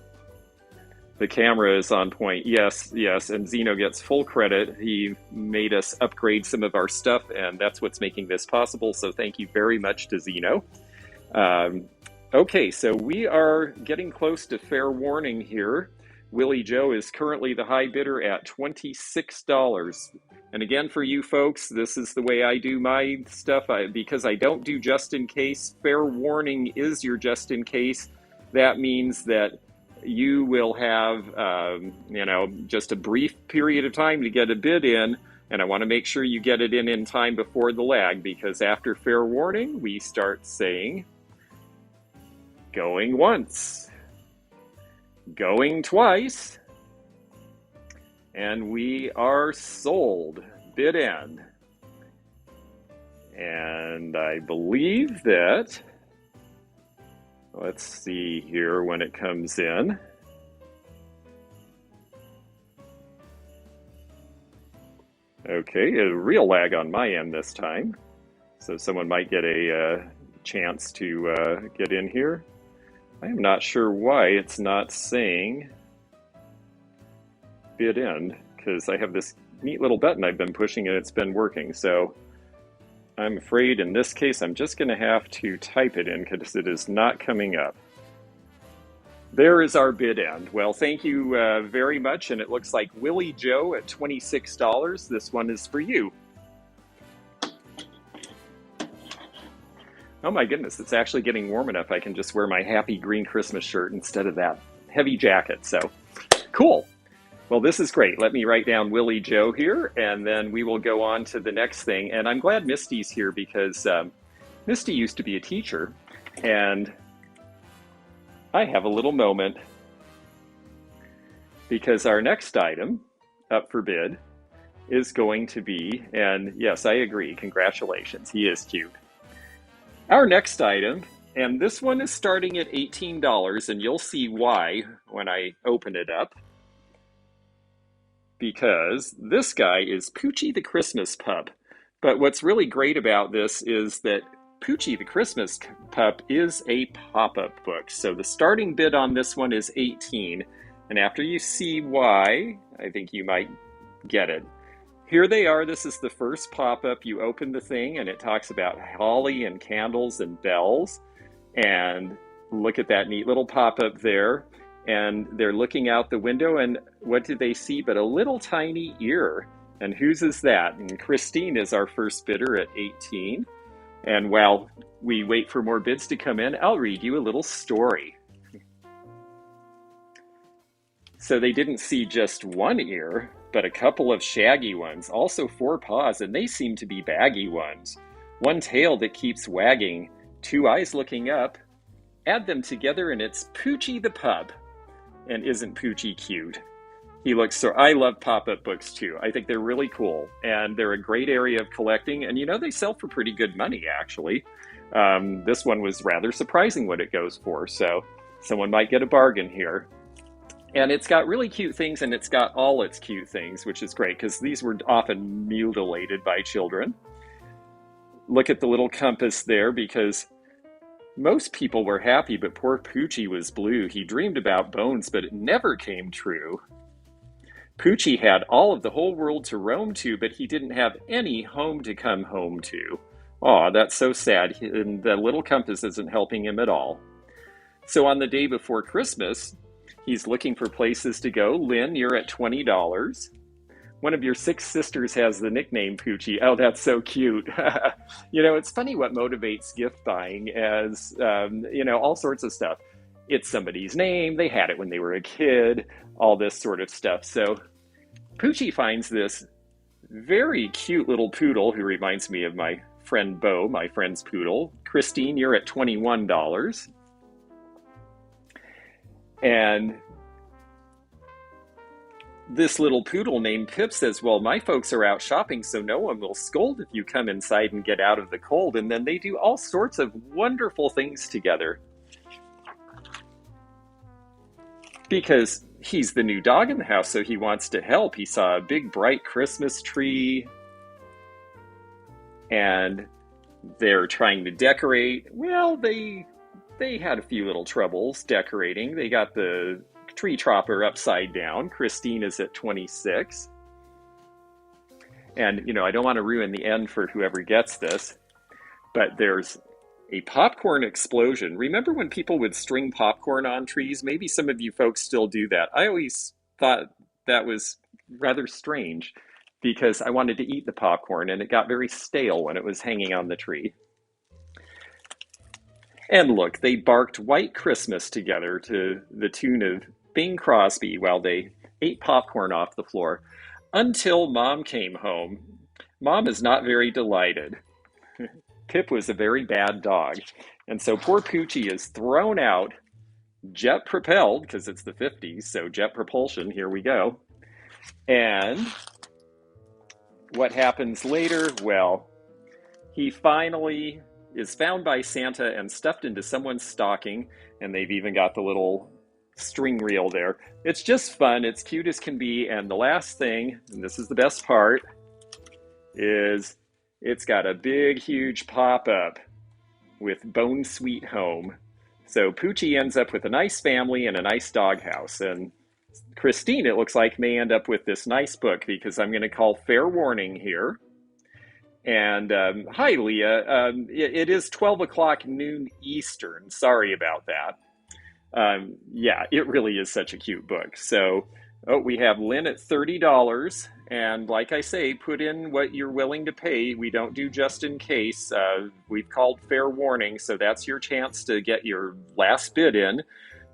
Speaker 1: The camera is on point. Yes, and Zeno gets full credit. He made us upgrade some of our stuff, and that's what's making this possible, so thank you very much to Zeno. Okay, so we are getting close to fair warning here. Willie Joe is currently the high bidder at $26. And again, for you folks, this is the way I do my stuff. Because I don't do just in case, fair warning is your just in case. That means that you will have, just a brief period of time to get a bid in, and I want to make sure you get it in time before the lag, because after fair warning, we start saying, going once, going twice, and we are sold, bid end. And I believe that, let's see here when it comes in. Okay, a real lag on my end this time. So someone might get a chance to get in here. I am not sure why it's not saying bid end, because I have this neat little button I've been pushing and it's been working. So I'm afraid in this case, I'm just going to have to type it in because it is not coming up. There is our bid end. Well, thank you very much. And it looks like Willie Joe at $26. This one is for you. Oh my goodness, it's actually getting warm enough. I can just wear my happy green Christmas shirt instead of that heavy jacket. So cool. Well, this is great. Let me write down Willie Joe here, and then we will go on to the next thing. And I'm glad Misty's here because Misty used to be a teacher, and I have a little moment because our next item up for bid is going to be, and yes, I agree, congratulations, he is cute. Our next item, and this one is starting at $18, and you'll see why when I open it up. Because this guy is Poochy the Christmas Pup. But what's really great about this is that Poochy the Christmas Pup is a pop-up book. So the starting bid on this one is $18. And after you see why, I think you might get it. here they are. This is the first pop-up. You open the thing and it talks about holly and candles and bells. And look at that neat little pop-up there. And they're looking out the window, and what do they see but a little tiny ear? And whose is that? And Christine is our first bidder at 18. And while we wait for more bids to come in, I'll read you a little story. So they didn't see just one ear, but a couple of shaggy ones, also 4 paws, and they seem to be baggy ones. One tail that keeps wagging, 2 eyes looking up. Add them together and it's Poochy the pup. And isn't Poochy cute? He looks so... I love pop-up books too. I think they're really cool, and they're a great area of collecting, and you know, they sell for pretty good money actually. This one was rather surprising what it goes for, so someone might get a bargain here. And it's got really cute things, and it's got all its cute things, which is great because these were often mutilated by children. Look at the little compass there, because most people were happy, but poor Poochy was blue. He dreamed about bones, but it never came true. Poochy had all of the whole world to roam to, but he didn't have any home to come home to. Aw, that's so sad, and the little compass isn't helping him at all. So on the day before Christmas, he's looking for places to go. Lynn, you're at $20. One of your 6 sisters has the nickname Poochy. Oh, that's so cute. You know, it's funny what motivates gift buying as, you know, all sorts of stuff. It's somebody's name, they had it when they were a kid, all this sort of stuff. So Poochy finds this very cute little poodle who reminds me of my friend Bo, my friend's poodle. Christine, you're at $21. And this little poodle named Pip says, well, my folks are out shopping, so no one will scold if you come inside and get out of the cold. And then they do all sorts of wonderful things together. Because he's the new dog in the house, so he wants to help. He saw a big, bright Christmas tree, and they're trying to decorate. Well, they had a few little troubles decorating. They got the tree tropper upside down. Christine is at 26. And, you know, I don't want to ruin the end for whoever gets this, but there's a popcorn explosion. Remember when people would string popcorn on trees? Maybe some of you folks still do that. I always thought that was rather strange because I wanted to eat the popcorn and it got very stale when it was hanging on the tree. And look, they barked White Christmas together to the tune of Bing Crosby while they ate popcorn off the floor until Mom came home. Mom is not very delighted. Pip was a very bad dog. And so poor Poochy is thrown out, jet propelled, because it's the 50s, so jet propulsion, here we go. And what happens later? Well, he finally is found by Santa and stuffed into someone's stocking, and they've even got the little string reel there. It's just fun, it's cute as can be, and the last thing, and this is the best part, is it's got a big, huge pop-up with Bone Sweet Home. So Poochy ends up with a nice family and a nice doghouse, and Christine, it looks like, may end up with this nice book, because I'm going to call fair warning here. And hi, Leah. It is 12 o'clock noon Eastern. Sorry about that. Yeah, it really is such a cute book. So, we have Lynn at $30. And like I say, put in what you're willing to pay. We don't do just in case. We've called fair warning. So that's your chance to get your last bid in.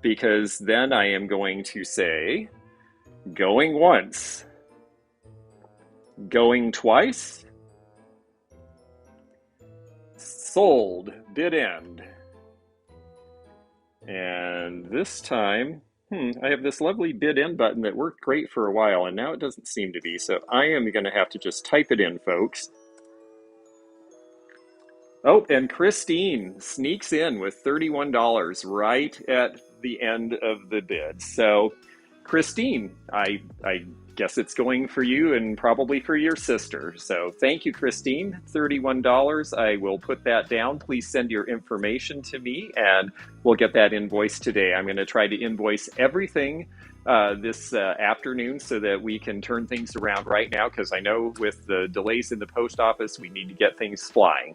Speaker 1: Because then I am going to say, going once, going twice, sold, bid end. And this time, I have this lovely bid in button that worked great for a while, and now it doesn't seem to be. So I am going to have to just type it in, folks. Oh, and Christine sneaks in with $31 right at the end of the bid. So Christine, I guess it's going for you and probably for your sister. So thank you, Christine. $31. I will put that down. Please send your information to me and we'll get that invoice today. I'm going to try to invoice everything this afternoon so that we can turn things around right now, because I know with the delays in the post office, we need to get things flying.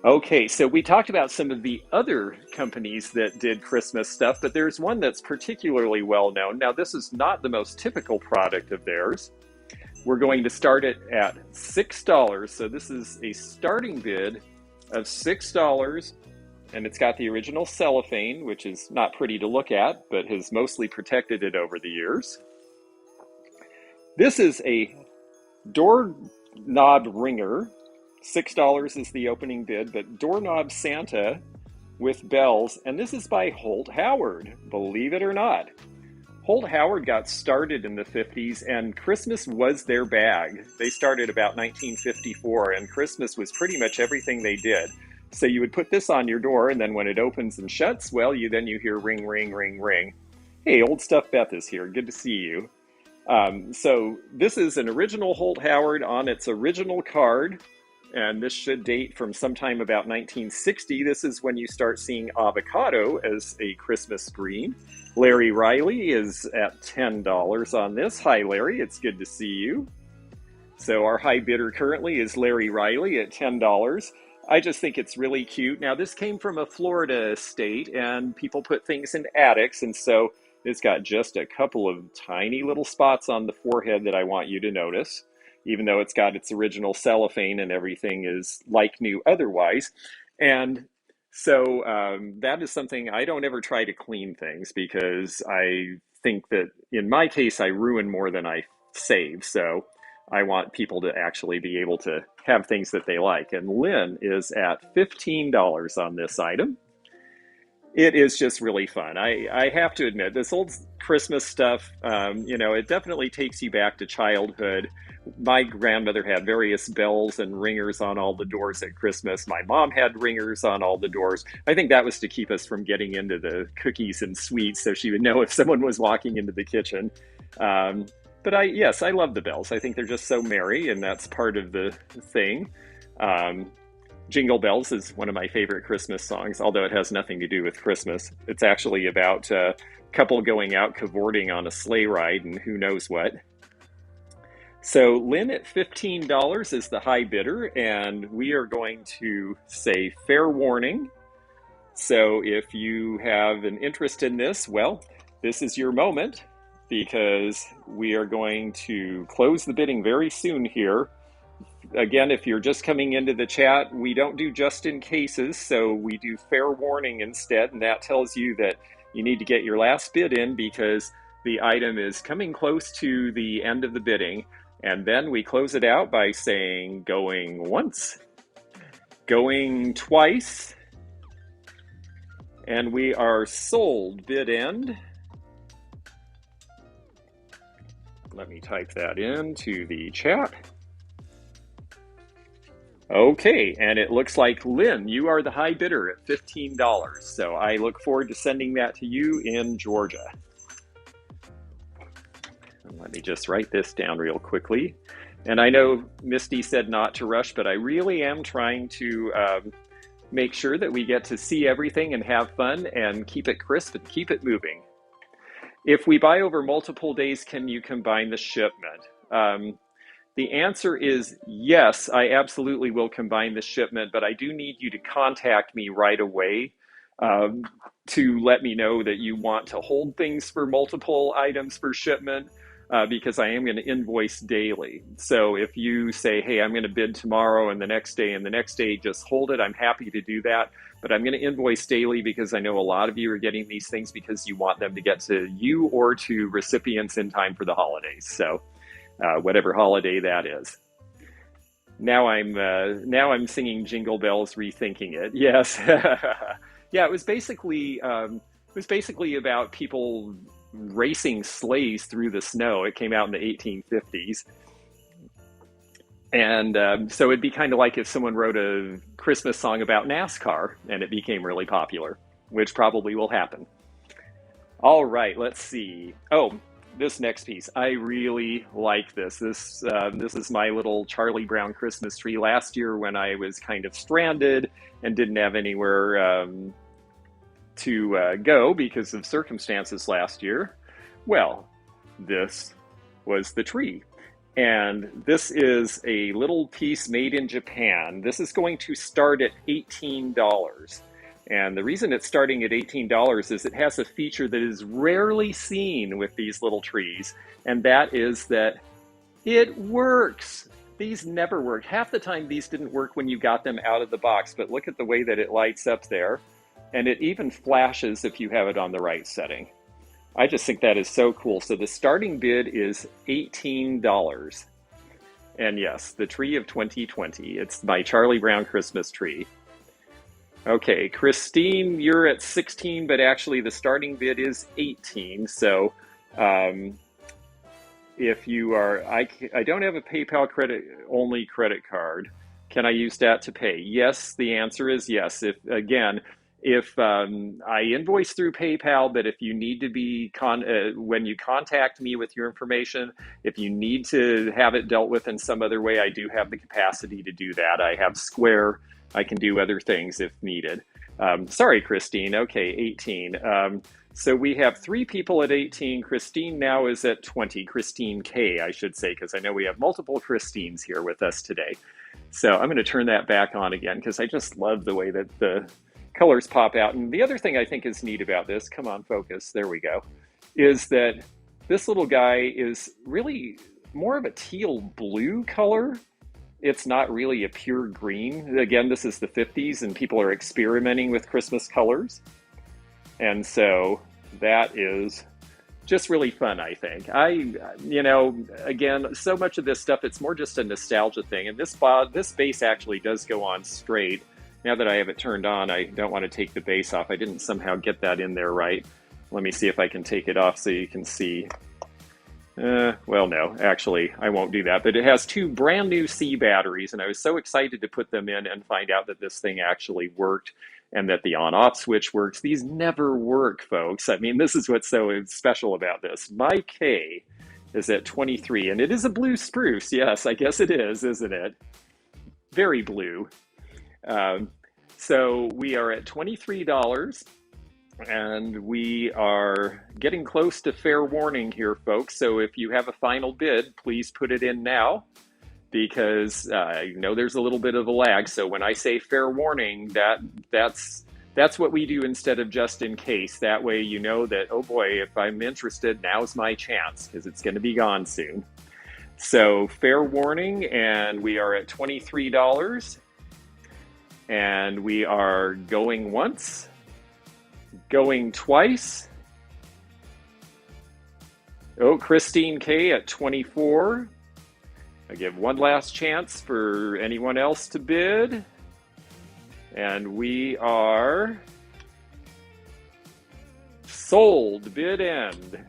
Speaker 1: Okay, so we talked about some of the other companies that did Christmas stuff, but there's one that's particularly well known. Now, this is not the most typical product of theirs. We're going to start it at $6. So this is a starting bid of $6, and it's got the original cellophane, which is not pretty to look at, but has mostly protected it over the years. This is a doorknob ringer. $6 is the opening bid, but doorknob Santa with bells, and this is by Holt Howard, believe it or not. Holt Howard got started in the 50s, and Christmas was their bag. They started about 1954, and Christmas was pretty much everything they did. So you would put this on your door, and then when it opens and shuts, well, you hear ring, ring, ring, ring. Hey, Old Stuff Beth is here. Good to see you. So this is an original Holt Howard on its original card. And this should date from sometime about 1960. This is when you start seeing avocado as a Christmas green. Larry Riley is at $10 on this. Hi, Larry. It's good to see you. So our high bidder currently is Larry Riley at $10. I just think it's really cute. Now, this came from a Florida estate, and people put things in attics, and so it's got just a couple of tiny little spots on the forehead that I want you to notice, even though it's got its original cellophane and everything is like new otherwise. And so that is something, I don't ever try to clean things, because I think that in my case, I ruin more than I save. So I want people to actually be able to have things that they like. And Lynn is at $15 on this item. It is just really fun. I have to admit, this old Christmas stuff, it definitely takes you back to childhood. My grandmother had various bells and ringers on all the doors at Christmas. My mom had ringers on all the doors. I think that was to keep us from getting into the cookies and sweets, so she would know if someone was walking into the kitchen. But I love the bells. I think they're just so merry, and that's part of the thing. Jingle Bells is one of my favorite Christmas songs, although it has nothing to do with Christmas. It's actually about a couple going out cavorting on a sleigh ride and who knows what. So Lynn at $15 is the high bidder, and we are going to say fair warning. So if you have an interest in this, well, this is your moment, because we are going to close the bidding very soon here. Again, if you're just coming into the chat, we don't do just in cases, so we do fair warning instead, and that tells you that you need to get your last bid in because the item is coming close to the end of the bidding. And then we close it out by saying going once, going twice, and we are sold. Bid end. Let me type that into the chat. Okay, and it looks like Lynn, you are the high bidder at $15. So I look forward to sending that to you in Georgia. And let me just write this down real quickly. And I know Misty said not to rush, but I really am trying to make sure that we get to see everything and have fun and keep it crisp and keep it moving. If we buy over multiple days, can you combine the shipment? The answer is yes, I absolutely will combine the shipment, but I do need you to contact me right away to let me know that you want to hold things for multiple items for shipment, because I am going to invoice daily. So if you say, hey, I'm going to bid tomorrow and the next day, just hold it, I'm happy to do that. But I'm going to invoice daily because I know a lot of you are getting these things because you want them to get to you or to recipients in time for the holidays. So whatever holiday that is. Now I'm singing Jingle Bells, rethinking it. Yes, yeah. It was basically about people racing sleighs through the snow. It came out in the 1850s, and so it'd be kind of like if someone wrote a Christmas song about NASCAR and it became really popular, which probably will happen. All right, let's see. Oh. this next piece. I really like this. This is my little Charlie Brown Christmas tree last year when I was kind of stranded and didn't have anywhere to go because of circumstances last year. Well, this was the tree. And this is a little piece made in Japan. This is going to start at $18. And the reason it's starting at $18 is it has a feature that is rarely seen with these little trees, and that is that it works. These never work. Half the time these didn't work when you got them out of the box, but look at the way that it lights up there, and it even flashes if you have it on the right setting. I just think that is so cool. So the starting bid is $18. And yes, the tree of 2020. It's my Charlie Brown Christmas tree. Okay, Christine, you're at 16, but actually the starting bid is 18. So if you are, I don't have a PayPal only credit card. Can I use that to pay? Yes, the answer is yes. If I invoice through PayPal, but if you need to be, when you contact me with your information, if you need to have it dealt with in some other way, I do have the capacity to do that. I have Square. I can do other things if needed. Sorry, Christine. Okay, 18. So we have 3 people at 18. Christine now is at 20. Christine K, I should say, because I know we have multiple Christines here with us today. So I'm going to turn that back on again because I just love the way that the colors pop out. And the other thing I think is neat about this, come on, focus, there we go, is that this little guy is really more of a teal blue color. It's not really a pure green. Again, this is the 50s and people are experimenting with Christmas colors. And so that is just really fun, I think. Again, so much of this stuff, it's more just a nostalgia thing. And this base actually does go on straight. Now that I have it turned on, I don't want to take the base off. I didn't somehow get that in there right. Let me see if I can take it off so you can see. Well, no, actually, I won't do that. But it has 2 brand new C batteries, and I was so excited to put them in and find out that this thing actually worked and that the on-off switch works. These never work, folks. I mean, this is what's so special about this. My K is at 23, and it is a blue spruce. Yes, I guess it is, isn't it? Very blue. So we are at $23. And we are getting close to fair warning here, folks. So if you have a final bid, please put it in now because I know there's a little bit of a lag. So when I say fair warning, that's what we do instead of just in case. That way you know that, oh boy, if I'm interested, now's my chance because it's going to be gone soon. So fair warning, and we are at $23. And we are going once. Going twice. Oh, Christine K at 24. I give one last chance for anyone else to bid. And we are sold. Bid end.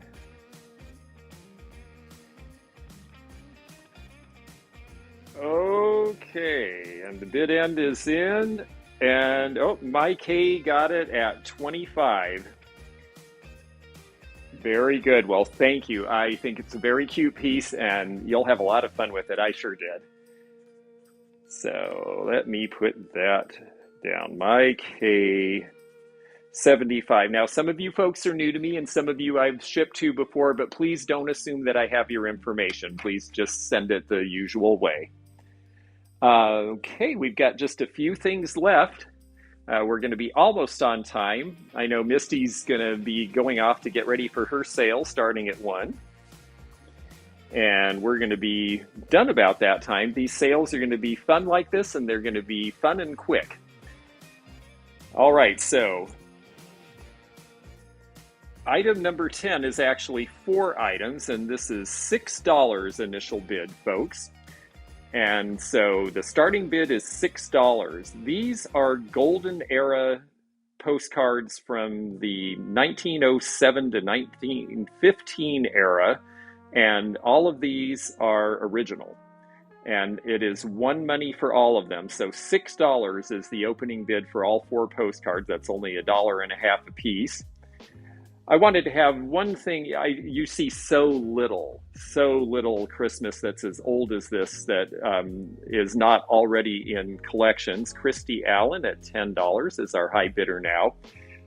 Speaker 1: Okay, and the bid end is in. And, oh, my K got it at 25. Very good. Well, thank you. I think it's a very cute piece, and you'll have a lot of fun with it. I sure did. So let me put that down. My K, 75. Now, some of you folks are new to me, and some of you I've shipped to before, but please don't assume that I have your information. Please just send it the usual way. Okay, we've got just a few things left. We're going to be almost on time. I know Misty's going to be going off to get ready for her sale starting at 1. And we're going to be done about that time. These sales are going to be fun like this, and they're going to be fun and quick. All right, so item number 10 is actually 4 items, and this is $6 initial bid, folks. And so the starting bid is $6. These are golden era postcards from the 1907 to 1915 era, and all of these are original. And it is one money for all of them. So $6 is the opening bid for all 4 postcards. That's only $1.50 a piece. I wanted to have one thing. You see so little Christmas that's as old as this that is not already in collections. Christy Allen at $10 is our high bidder now.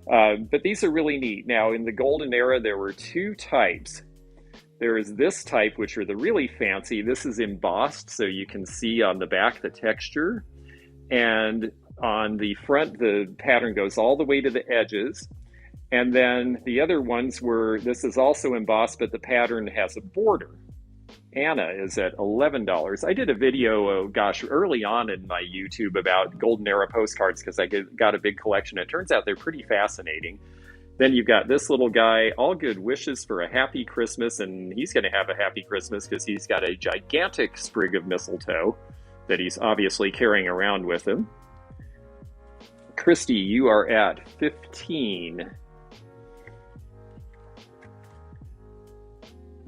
Speaker 1: But these are really neat. Now, in the golden era, there were two types. There is this type, which are the really fancy. This is embossed, so you can see on the back the texture. And on the front, the pattern goes all the way to the edges. And then the other ones were, this is also embossed, but the pattern has a border. Anna is at $11. I did a video, oh gosh, early on in my YouTube about Golden Era postcards because I got a big collection. It turns out they're pretty fascinating. Then you've got this little guy, all good wishes for a happy Christmas, and he's going to have a happy Christmas because he's got a gigantic sprig of mistletoe that he's obviously carrying around with him. Christy, you are at 15.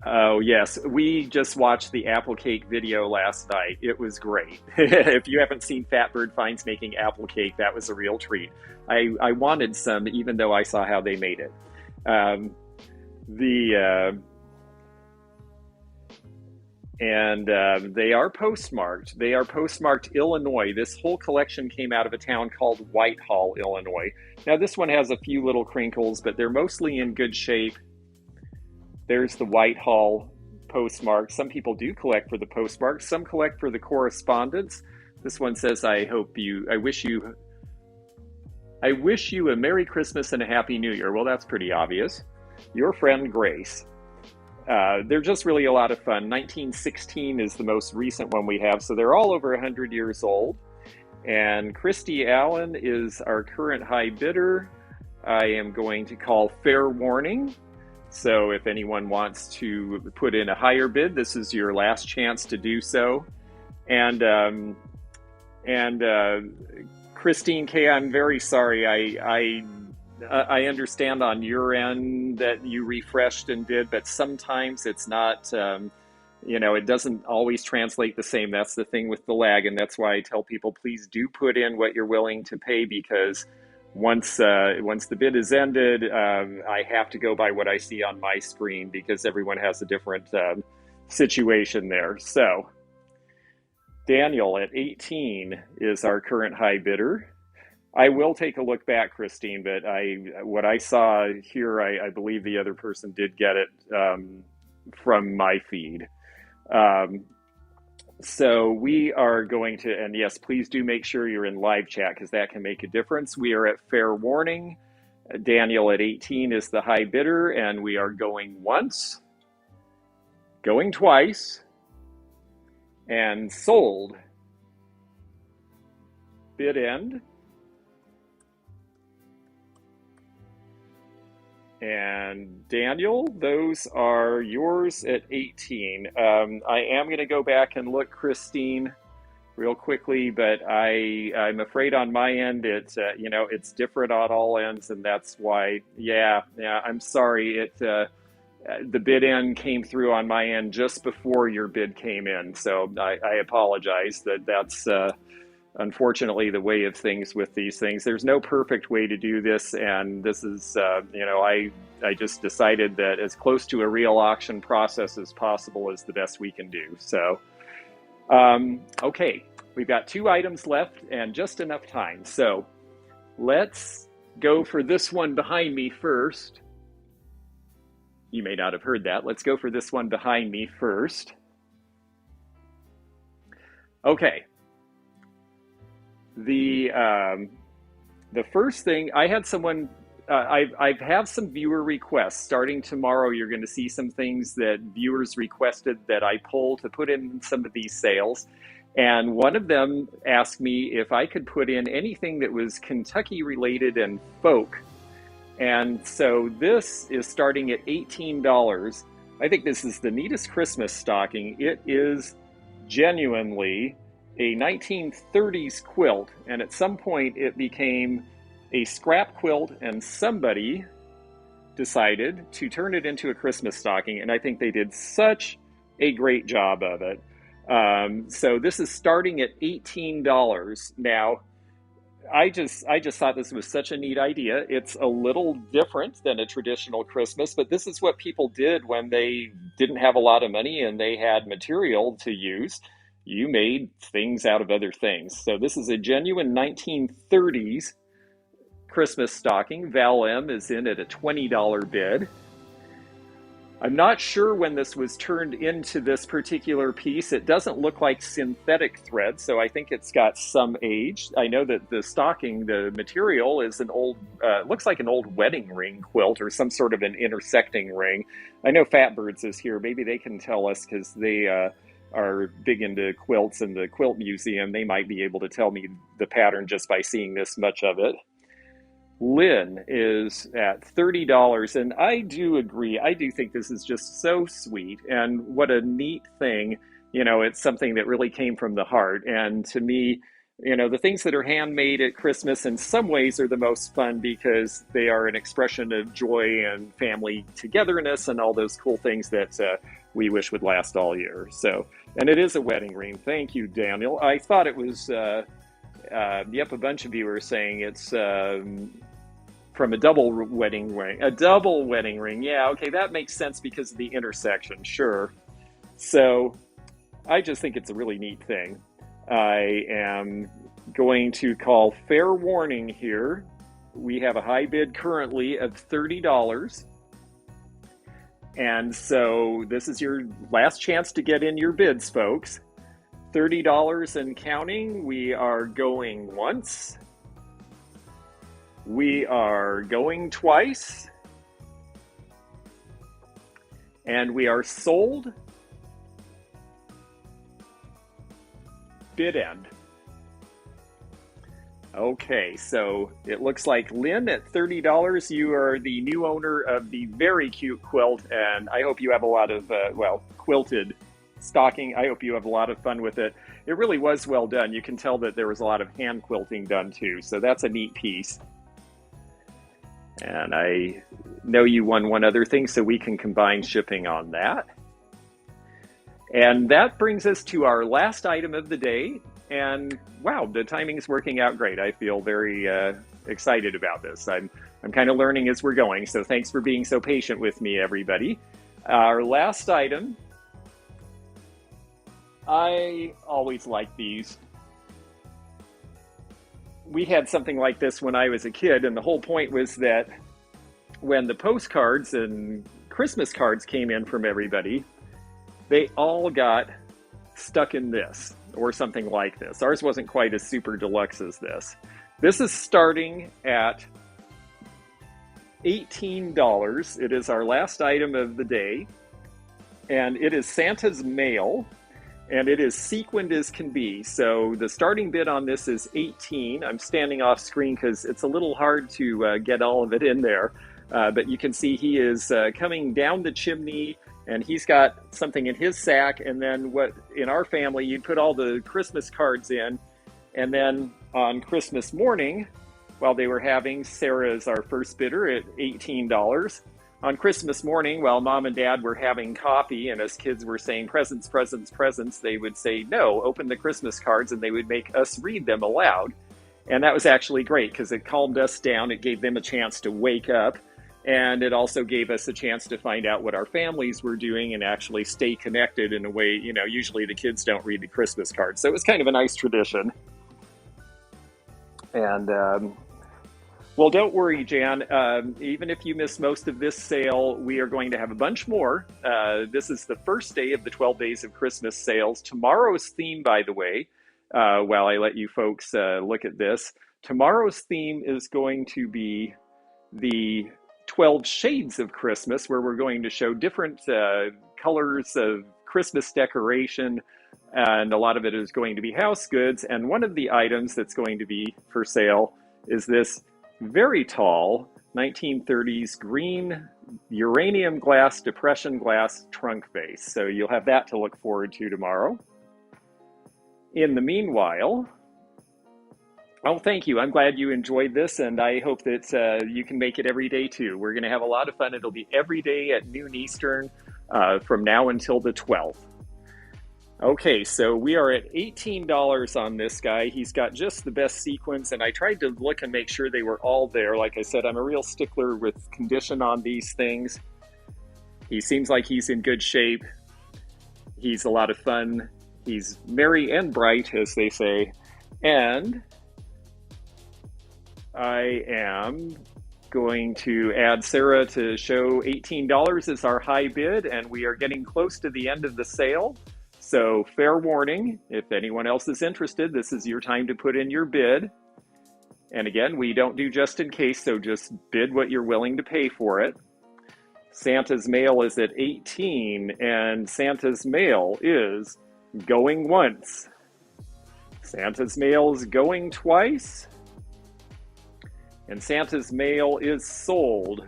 Speaker 1: Oh, yes. We just watched the apple cake video last night. It was great. If you haven't seen Fatbird Finds making apple cake, that was a real treat. I wanted some, even though I saw how they made it. They are postmarked. They are postmarked Illinois. This whole collection came out of a town called Whitehall, Illinois. Now, this one has a few little crinkles, but they're mostly in good shape. There's the Whitehall postmark. Some people do collect for the postmarks. Some collect for the correspondence. This one says, I wish you a Merry Christmas and a Happy New Year. Well, that's pretty obvious. Your friend, Grace. They're just really a lot of fun. 1916 is the most recent one we have, so they're all over 100 years old. And Christy Allen is our current high bidder. I am going to call fair warning. So if anyone wants to put in a higher bid, this is your last chance to do so. And Christine K., I'm very sorry. I understand on your end that you refreshed and bid, but sometimes it's not, it doesn't always translate the same. That's the thing with the lag. And that's why I tell people, please do put in what you're willing to pay, because once the bid is ended, I have to go by what I see on my screen because everyone has a different situation there. So Daniel at 18 is our current high bidder. I will take a look back, Christine, but what I saw here, I believe the other person did get it from my feed. So we are going to, and yes, please do make sure you're in live chat because that can make a difference. We are at fair warning. Daniel at 18 is the high bidder, and we are going once, going twice, and sold. Bid end. And Daniel, those are yours at 18. I am going to go back and look, Christine, real quickly, but I'm afraid on my end it's different on all ends, and that's why. Yeah, I'm sorry. The bid end came through on my end just before your bid came in, so I apologize. That's unfortunately the way of things with these things. There's no perfect way to do this, and this is I just decided that as close to a real auction process as possible is the best we can do. So okay, we've got 2 items left and just enough time, so let's go for this one behind me first. You may not have heard that. Let's go for this one behind me first. Okay. The first thing, I had someone, I have some viewer requests. Starting tomorrow, you're going to see some things that viewers requested that I pull to put in some of these sales. And one of them asked me if I could put in anything that was Kentucky related and folk. And so this is starting at $18. I think this is the neatest Christmas stocking. It is genuinely a 1930s quilt, and at some point it became a scrap quilt, and somebody decided to turn it into a Christmas stocking, and I think they did such a great job of it. So this is starting at $18. Now, I just thought this was such a neat idea. It's a little different than a traditional Christmas, but this is what people did when they didn't have a lot of money and they had material to use. You made things out of other things. So this is a genuine 1930s Christmas stocking. Val M is in at a $20 bid. I'm not sure when this was turned into this particular piece. It doesn't look like synthetic thread, so I think it's got some age. I know that the stocking, the material is an old, looks like an old wedding ring quilt or some sort of an intersecting ring. I know Fatbirds is here. Maybe they can tell us because they are big into quilts and the Quilt Museum. They might be able to tell me the pattern just by seeing this much of it. Lynn is at $30, and I do agree. I do think this is just so sweet, and what a neat thing. It's something that really came from the heart. And to me, the things that are handmade at Christmas in some ways are the most fun because they are an expression of joy and family togetherness and all those cool things that we wish would last all year. So, and it is a wedding ring. Thank you, Daniel. I thought it was, yep, a bunch of you are saying it's from a double wedding ring. A double wedding ring. Yeah, okay, that makes sense because of the intersection, sure. So I just think it's a really neat thing. I am going to call fair warning here. We have a high bid currently of $30. And so this is your last chance to get in your bids, folks. $30 and counting. We are going once. We are going twice. And we are sold. Bid end. Okay, so it looks like Lynn at $30, you are the new owner of the very cute quilt, and I hope you have a lot of, quilted stocking. I hope you have a lot of fun with it. It really was well done. You can tell that there was a lot of hand quilting done too, so that's a neat piece. And I know you won one other thing, so we can combine shipping on that. And that brings us to our last item of the day. And wow, the timing is working out great. I feel very excited about this. I'm kind of learning as we're going, so thanks for being so patient with me, everybody. Our last item, I always like these. We had something like this when I was a kid, and the whole point was that when the postcards and Christmas cards came in from everybody, they all got stuck in this or something like this. Ours wasn't quite as super deluxe as this. This is starting at $18. It is our last item of the day, and it is Santa's mail. And it is sequined as can be. So the starting bid on this is $18. I'm standing off screen because it's a little hard to get all of it in there. But you can see he is coming down the chimney, and he's got something in his sack. And then what in our family, you'd put all the Christmas cards in. And then on Christmas morning, while they were having, Sarah is our first bidder at $18. On Christmas morning, while Mom and Dad were having coffee and us kids were saying presents, presents, presents, they would say, no, open the Christmas cards, and they would make us read them aloud. And that was actually great because it calmed us down. It gave them a chance to wake up. And it also gave us a chance to find out what our families were doing and actually stay connected in a way, usually the kids don't read the Christmas cards. So it was kind of a nice tradition. And, well, don't worry, Jan. Even if you miss most of this sale, we are going to have a bunch more. This is the first day of the 12 Days of Christmas sales. Tomorrow's theme, by the way, while I let you folks look at this, tomorrow's theme is going to be the 12 Shades of Christmas, where we're going to show different colors of Christmas decoration, and a lot of it is going to be house goods. And one of the items that's going to be for sale is this very tall 1930s green uranium glass, depression glass trunk vase. So you'll have that to look forward to tomorrow. In the meanwhile, oh, thank you. I'm glad you enjoyed this, and I hope that you can make it every day too. We're going to have a lot of fun. It'll be every day at noon Eastern from now until the 12th. Okay, so we are at $18 on this guy. He's got just the best sequins, and I tried to look and make sure they were all there. Like I said, I'm a real stickler with condition on these things. He seems like he's in good shape. He's a lot of fun. He's merry and bright, as they say. And I am going to add Sarah to show $18 as our high bid, and we are getting close to the end of the sale. So fair warning, if anyone else is interested, this is your time to put in your bid. And again, we don't do just in case, so just bid what you're willing to pay for it. Santa's mail is at 18, and Santa's mail is going once. Santa's mail is going twice. And Santa's mail is sold.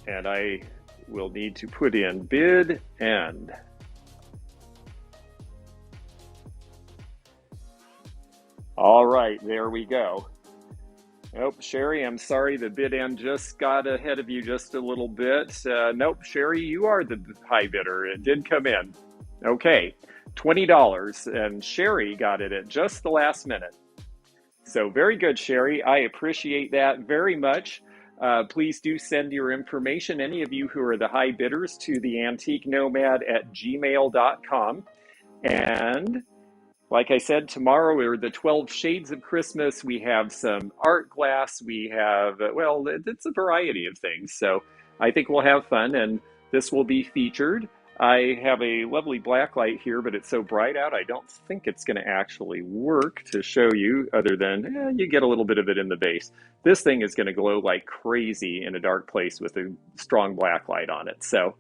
Speaker 1: And I will need to put in bid end. All right, there we go. Nope, Sherry, I'm sorry, the bid end just got ahead of you just a little bit. Nope, Sherry, you are the high bidder. It did come in. Okay, $20, and Sherry got it at just the last minute. So very good, Sherry. I appreciate that very much. Please do send your information, any of you who are the high bidders, to the antiquenomad@gmail.com. And like I said, tomorrow are the 12 Shades of Christmas. We have some art glass. We have, well, it's a variety of things. So I think we'll have fun, and this will be featured. I have a lovely black light here, but it's so bright out, I don't think it's going to actually work to show you, other than you get a little bit of it in the base. This thing is going to glow like crazy in a dark place with a strong black light on it. So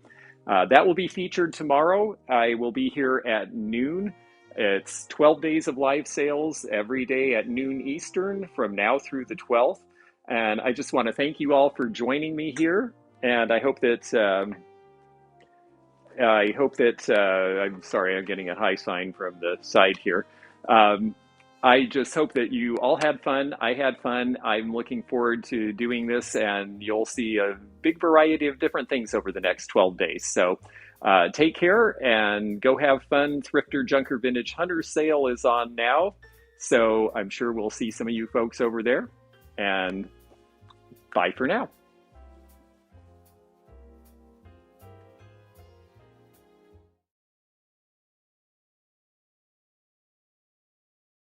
Speaker 1: that will be featured tomorrow. I will be here at noon. It's 12 days of live sales every day at noon Eastern from now through the 12th. And I just want to thank you all for joining me here. And I hope that... I'm sorry, I'm getting a high sign from the side here. I just hope that you all had fun. I had fun. I'm looking forward to doing this, and you'll see a big variety of different things over the next 12 days. So take care and go have fun. Thrifter, Junker, Vintage Hunter sale is on now. So I'm sure we'll see some of you folks over there. And bye for now.